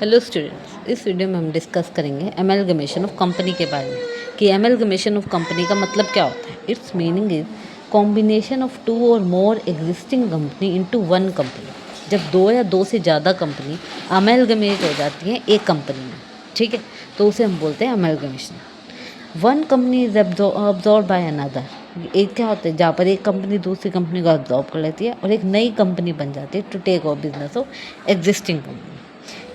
Hello students, इस video में हम डिस्कस करेंगे एमलगमेशन ऑफ कंपनी के बारे में कि एमलगमेशन ऑफ कंपनी का मतलब क्या होता है। It's meaning is combination of two और more existing company into one company. जब दो या दो से ज़्यादा कंपनी अमेलगमेट हो जाती हैं एक कंपनी में, ठीक है, तो उसे हम बोलते हैं amalgamation. One company is absorb by another. एक क्या होता है जहाँ पर एक कंपनी दूसरी कंपनी को अब्जॉर्ब कर लेती है और एक नई कंपनी बन जाती है to take over business of existing company,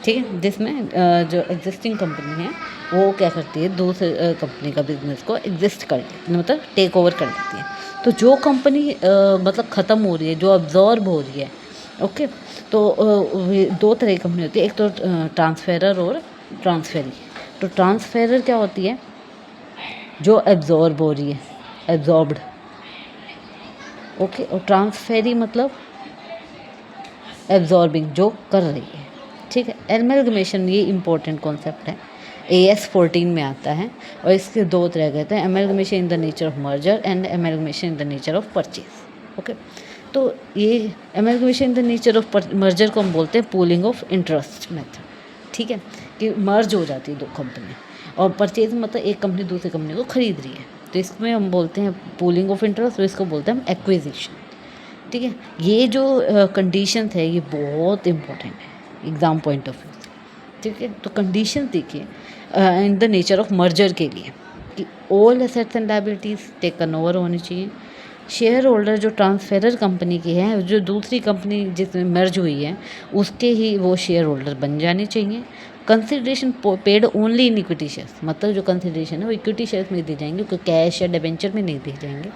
ठीक है, जिसमें जो एग्जिस्टिंग कंपनी है वो क्या करती है, दूसरे कंपनी का बिजनेस को एग्जिस्ट कर लेती है, मतलब टेक ओवर कर लेती है। तो जो कंपनी मतलब ख़त्म हो रही है, जो अब्जॉर्ब हो रही है, ओके, तो दो तरह की कंपनी होती है, एक तो ट्रांसफेरर और ट्रांसफेरी। तो ट्रांसफेरर क्या होती है, जो एब्जॉर्ब हो रही है, एब्जॉर्ब्ड, ओके, और ट्रांसफेरी मतलब एब्जॉर्बिंग, जो कर रही है, ठीक है। एमलगमेशन ये इंपॉर्टेंट कॉन्सेप्ट है, AS14 में आता है और इसके दो तरह कहते हैं, amalgamation in the nature of merger and amalgamation in the nature of purchase. Okay, तो ये amalgamation in the nature of merger को हम बोलते हैं पूलिंग ऑफ इंटरेस्ट मेथड, ठीक है, कि मर्ज हो जाती है दो कंपनी। और परचेज मतलब एक कंपनी दूसरी कंपनी को खरीद रही है, तो इसमें हम बोलते हैं पूलिंग ऑफ इंटरेस्ट और इसको बोलते हैं हम एक्विजिशन, ठीक है। ये जो कंडीशन है ये बहुत इंपॉर्टेंट है एग्ज़ाम पॉइंट ऑफ व्यू से, ठीक है। तो कंडीशन देखिए in the nature of merger के लिए कि all assets and liabilities taken over होनी चाहिए। शेयर होल्डर जो ट्रांसफेरर कंपनी की है, जो दूसरी कंपनी जिसमें मर्ज हुई है उसके ही वो शेयर होल्डर बन जाने चाहिए। Consideration paid only in equity shares, मतलब जो कंसिडरेशन है वो इक्विटी शेयर्स में दी जाएंगे, क्योंकि कैश या डिबेंचर में नहीं दिए जाएंगे।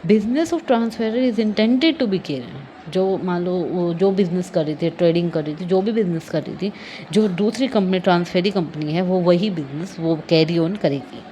Business of transferor is intended to be care, जो मान लो वो जो बिज़नेस कर रही थी, ट्रेडिंग कर रही थी, जो भी बिज़नेस कर रही थी, जो दूसरी कंपनी ट्रांसफेरी कंपनी है वो वही बिज़नेस वो कैरी ऑन करेगी।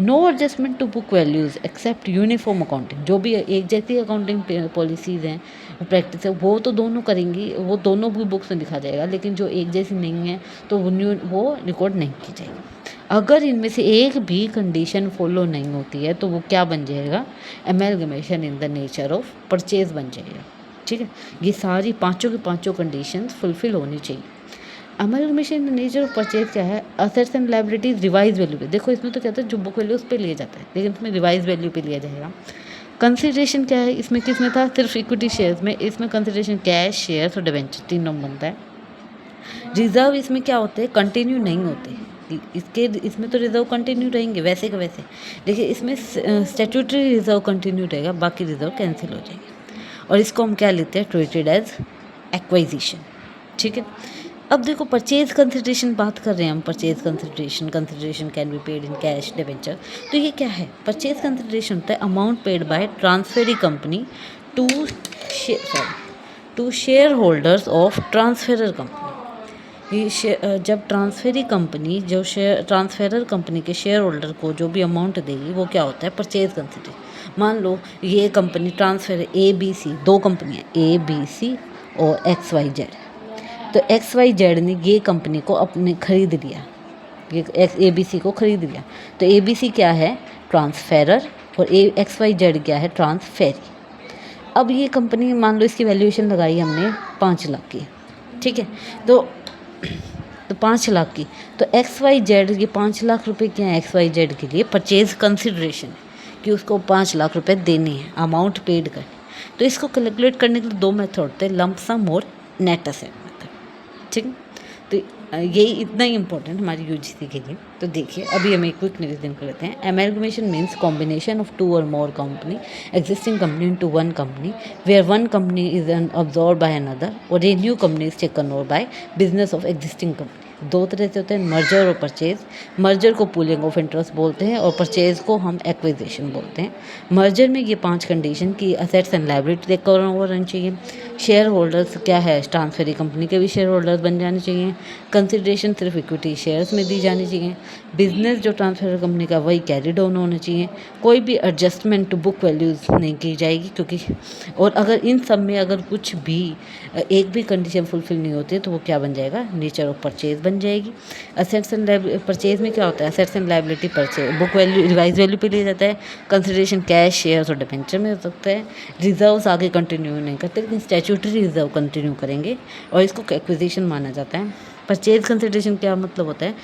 No adjustment to book values except uniform accounting, जो भी एक जैसी अकाउंटिंग पॉलिसीज़ हैं, प्रैक्टिस है, वो तो दोनों करेंगी, वो दोनों भी बुक्स में लिखा जाएगा, लेकिन जो एक जैसी नहीं है तो वो रिकॉर्ड नहीं की जाएगी। अगर इनमें से एक भी कंडीशन फॉलो नहीं होती है तो वो क्या बन जाएगा, amalgamation in the nature of purchase बन जाएगा, ठीक है। ये सारी पांचों की पांचों कंडीशंस फुलफिल होनी चाहिए। Amalgamation in the nature of purchase क्या है, assets and liabilities revise value पे, देखो इसमें तो कहते हैं जो बुक वैल्यू उस पर लिया जाता है, लेकिन इसमें रिवाइज वैल्यू पे लिया जाएगा। कंसिडरेशन क्या है, इसमें किस में था, सिर्फ इक्विटी शेयर्स में, इसमें कंसिडरेशन कैश, शेयर्स और डिबेंचर तीनों बनता है। रिजर्व इसमें क्या होते हैं, कंटिन्यू नहीं होते, इसमें तो रिजर्व कंटिन्यू रहेंगे वैसे के वैसे, देखिए इसमें स्टैट्यूटरी रिजर्व कंटिन्यू रहेगा, बाकी रिजर्व कैंसिल हो जाएगी, और इसको हम क्या लेते हैं, ट्रीटेड एज एक्वाइजिशन, ठीक है। अब देखो परचेज कंसिडरेशन बात कर रहे हैं हम, purchase consideration can be paid in cash, debenture. तो ये क्या है, परचेज कंसिडरेशन होता है amount paid by transferee company to share holders of transferor company. ये जब ट्रांसफेरी कंपनी जो ट्रांसफेरर कंपनी के शेयर होल्डर को जो भी अमाउंट देगी वो क्या होता है, परचेज कंसिडरेशन। मान लो ये कंपनी ट्रांसफर ABC, दो कंपनियाँ ABC और XYZ, तो XYZ ने ये कंपनी को अपने खरीद लिया, ये ABC को खरीद लिया, तो ABC क्या है, ट्रांसफेरर, और XYZ क्या है, ट्रांसफेरी। अब ये कंपनी मान लो इसकी वैल्यूएशन लगाई हमने 5 लाख की, ठीक है, तो 5 लाख की, तो XYZ ये 5 लाख रुपए क्या है, XYZ के लिए परचेज कंसिडरेशन कि उसको 5 लाख रुपए देने हैं, अमाउंट पेड कर। तो इसको कैलकुलेट करने के लिए दो मेथड होते हैं, लंप सम और नेट असेट मेथड, ठीक है। तो यही इतना ही इंपॉर्टेंट हमारी UGC के लिए। तो देखिए अभी हम एक क्विक रिवीजन कर लेते हैं। Amalgamation means combination of two और more company existing company into one company where one company is absorb by another और a new company is taken over by business of existing company. दो तरह से होते हैं, मर्जर और purchase. Merger को pooling of interest बोलते हैं और परचेज को हम एक्विजिशन बोलते हैं। मर्जर में ये 5 कंडीशन की assets and liability taken over होनी चाहिए, शेयर होल्डर्स क्या है, ट्रांसफेरी कंपनी के भी शेयर होल्डर्स बन जाने चाहिए, कंसिडरेशन सिर्फ इक्विटी शेयर्स में दी जानी चाहिए, बिजनेस जो ट्रांसफर कंपनी का वही कैरी डाउन होना चाहिए, कोई भी एडजस्टमेंट टू बुक वैल्यूज़ नहीं की जाएगी, क्योंकि और अगर इन सब में अगर कुछ भी एक भी कंडीशन फुलफिल नहीं होती है तो वो क्या बन जाएगा, नेचर ऑफ परचेज बन जाएगी। असेट्स एंड परचेज में क्या होता है, assets and liability purchase book value revise value पे लिया जाता है, कंसिडरेशन कैश, शेयर्स और डिबेंचर में हो सकता है, रिजर्व्स आगे कंटिन्यू नहीं करते लेकिन स्टैट्यूटरी रिजर्व कंटिन्यू करेंगे और इसको एक्विजिशन माना जाता है। परचेज कंसिडरेशन क्या मतलब होता है,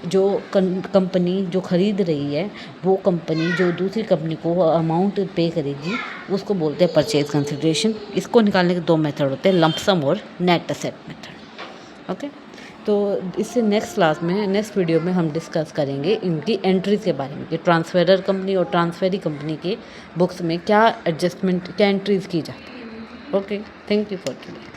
जो कंपनी जो खरीद रही है वो कंपनी जो दूसरी कंपनी को अमाउंट पे करेगी उसको बोलते हैं परचेज कंसिडरेशन। इसको निकालने के 2 मेथड होते हैं, लंप सम और नेट एसेट मेथड। ओके, तो इससे नेक्स्ट वीडियो में हम डिस्कस करेंगे इनकी एंट्रीज के बारे में कि ट्रांसफरर कंपनी और ट्रांसफरी कंपनी के बुक्स में क्या एडजस्टमेंट, क्या एंट्रीज की जाती है। Okay, thank you for today.